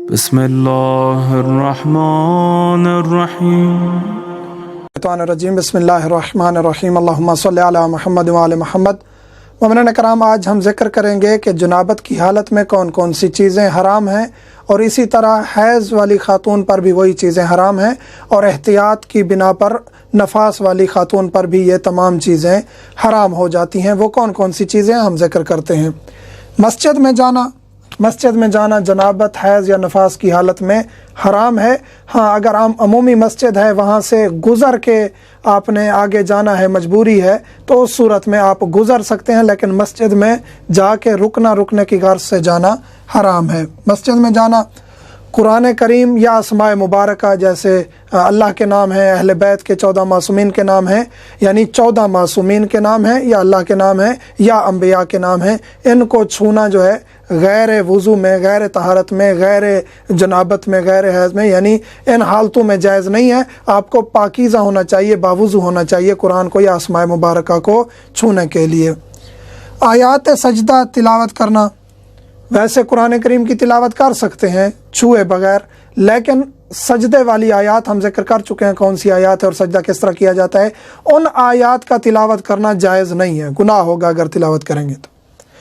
بسم اللہ الرحمن الرحیم بسم اللہ الرحمن الرحیم اللہم صلی علی محمد وعلی محمد۔ مومنین کرام، آج ہم ذکر کریں گے کہ جنابت کی حالت میں کون کون سی چیزیں حرام ہیں، اور اسی طرح حیض والی خاتون پر بھی وہی چیزیں حرام ہیں، اور احتیاط کی بنا پر نفاس والی خاتون پر بھی یہ تمام چیزیں حرام ہو جاتی ہیں۔ وہ کون کون سی چیزیں ہم ذکر کرتے ہیں۔ مسجد میں جانا جنابت، حیض یا نفاس کی حالت میں حرام ہے۔ ہاں، اگر عمومی مسجد ہے، وہاں سے گزر کے آپ نے آگے جانا ہے، مجبوری ہے، تو اس صورت میں آپ گزر سکتے ہیں، لیکن مسجد میں جا کے رکنے کی غرض سے جانا حرام ہے۔ مسجد میں جانا قرآن کریم یا اسماء مبارکہ، جیسے اللہ کے نام ہیں، اہل بیت کے 14 معصومین کے نام ہیں، یعنی 14 معصومین کے نام ہیں، یا اللہ کے نام ہیں یا انبیاء کے نام ہیں، ان کو چھونا جو ہے غیر وضو میں، غیر طہارت میں، غیر جنابت میں، غیر حیض میں، یعنی ان حالتوں میں جائز نہیں ہے۔ آپ کو پاکیزہ ہونا چاہیے، باوضو ہونا چاہیے قرآن کو یا اسماء مبارکہ کو چھونے کے لیے۔ آیات سجدہ تلاوت کرنا، ویسے قرآن کریم کی تلاوت کر سکتے ہیں چھوئے بغیر، لیکن سجدے والی آیات ہم ذکر کر چکے ہیں کون سی آیات ہے اور سجدہ کس طرح کیا جاتا ہے۔ ان آیات کا تلاوت کرنا جائز نہیں ہے، گناہ ہوگا اگر تلاوت کریں گے تو۔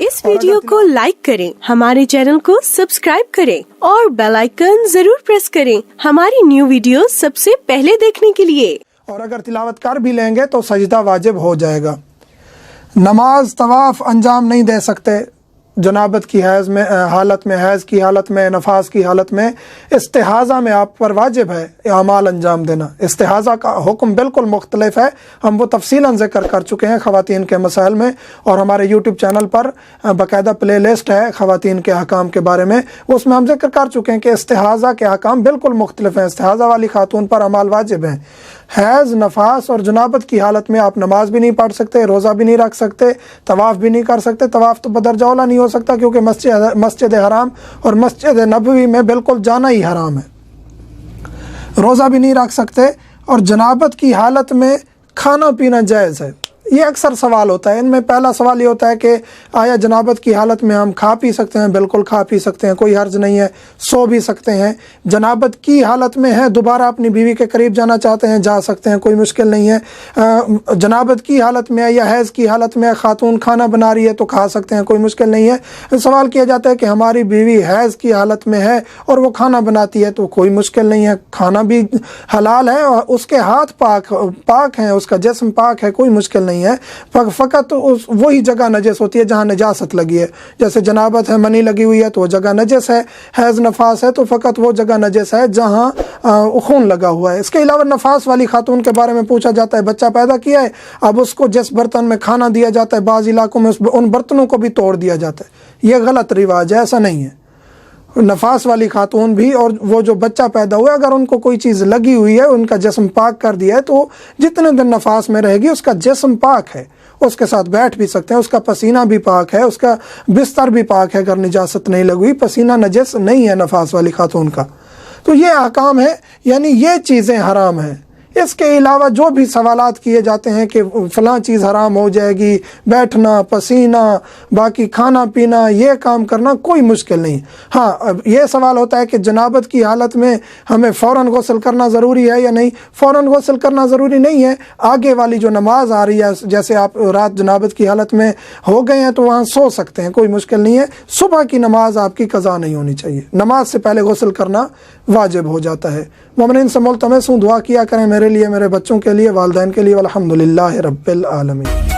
اس ویڈیو کو لائک کریں، ہمارے چینل کو سبسکرائب کریں اور بیل آئیکن ضرور پریس کریں ہماری نیو ویڈیو سب سے پہلے دیکھنے کے لیے۔ اور اگر تلاوت کر بھی لیں گے تو سجدہ واجب ہو جائے گا۔ نماز، طواف انجام نہیں دے سکتے جنابت کی حالت میں، حیض کی حالت میں، نفاس کی حالت میں۔ استحاضہ میں آپ پر واجب ہے اعمال انجام دینا۔ استحاضہ کا حکم بالکل مختلف ہے، ہم وہ تفصیلاً ذکر کر چکے ہیں خواتین کے مسائل میں، اور ہمارے یوٹیوب چینل پر باقاعدہ پلے لسٹ ہے خواتین کے احکام کے بارے میں، اس میں ہم ذکر کر چکے ہیں کہ استحاضہ کے احکام بالکل مختلف ہیں۔ استحاضہ والی خاتون پر اعمال واجب ہیں۔ حیض، نفاس اور جنابت کی حالت میں آپ نماز بھی نہیں پڑھ سکتے، روزہ بھی نہیں رکھ سکتے، طواف بھی نہیں کر سکتے۔ طواف تو بدرجہ اولیٰ نہیں ہو سکتا، کیونکہ مسجد حرام اور مسجد نبوی میں بالکل جانا ہی حرام ہے۔ روزہ بھی نہیں رکھ سکتے، اور جنابت کی حالت میں کھانا پینا جائز ہے۔ یہ اکثر سوال ہوتا ہے، ان میں پہلا سوال یہ ہوتا ہے کہ آیا جنابت کی حالت میں ہم کھا پی سکتے ہیں؟ بالکل کھا پی سکتے ہیں، کوئی حرج نہیں ہے، سو بھی سکتے ہیں۔ جنابت کی حالت میں ہے، دوبارہ اپنی بیوی کے قریب جانا چاہتے ہیں، جا سکتے ہیں، کوئی مشکل نہیں ہے۔ جنابت کی حالت میں یا حیض کی حالت میں خاتون کھانا بنا رہی ہے تو کھا سکتے ہیں، کوئی مشکل نہیں ہے۔ سوال کیا جاتا ہے کہ ہماری بیوی حیض کی حالت میں ہے اور وہ کھانا بناتی ہے تو کوئی مشکل نہیں ہے، کھانا بھی حلال ہے، اور اس کے ہاتھ پاک ہیں، اس کا جسم پاک ہے، کوئی مشکل نہیں ہے۔ فقط وہی جگہ نجس ہوتی ہے جہاں نجاست لگی ہے، جیسے جنابت ہے، منی لگی ہوئی ہے تو وہ جگہ نجس ہے، حیض نفاس ہے تو فقط وہ جگہ نجس ہے جہاں خون لگا ہوا ہے۔ اس کے علاوہ نفاس والی خاتون کے بارے میں پوچھا جاتا ہے، بچہ پیدا کیا ہے، اب اس کو جس برتن میں کھانا دیا جاتا ہے، بعض علاقوں میں ان برتنوں کو بھی توڑ دیا جاتا ہے، یہ غلط رواج ہے، ایسا نہیں ہے۔ نفاس والی خاتون بھی اور وہ جو بچہ پیدا ہوا ہے، اگر ان کو کوئی چیز لگی ہوئی ہے، ان کا جسم پاک کر دیا ہے، تو جتنے دن نفاس میں رہے گی اس کا جسم پاک ہے، اس کے ساتھ بیٹھ بھی سکتے ہیں، اس کا پسینہ بھی پاک ہے، اس کا بستر بھی پاک ہے، اگر نجاست نہیں لگی ہوئی، پسینہ نجس نہیں ہے نفاس والی خاتون کا۔ تو یہ احکام ہے، یعنی یہ چیزیں حرام ہیں۔ اس کے علاوہ جو بھی سوالات کیے جاتے ہیں کہ فلاں چیز حرام ہو جائے گی، بیٹھنا، پسینہ، باقی کھانا پینا، یہ کام کرنا کوئی مشکل نہیں۔ ہاں، یہ سوال ہوتا ہے کہ جنابت کی حالت میں ہمیں فوراً غسل کرنا ضروری ہے یا نہیں؟ فوراً غسل کرنا ضروری نہیں ہے۔ آگے والی جو نماز آ رہی ہے، جیسے آپ رات جنابت کی حالت میں ہو گئے ہیں تو وہاں سو سکتے ہیں، کوئی مشکل نہیں ہے۔ صبح کی نماز آپ کی قضا نہیں ہونی چاہیے، نماز سے پہلے غسل کرنا واجب ہو جاتا ہے۔ مومنین سے ملتمس ہوں، دعا کیا کریں میرے لیے، میرے بچوں کے لیے، والدین کے لیے، والحمدللہ رب العالمین۔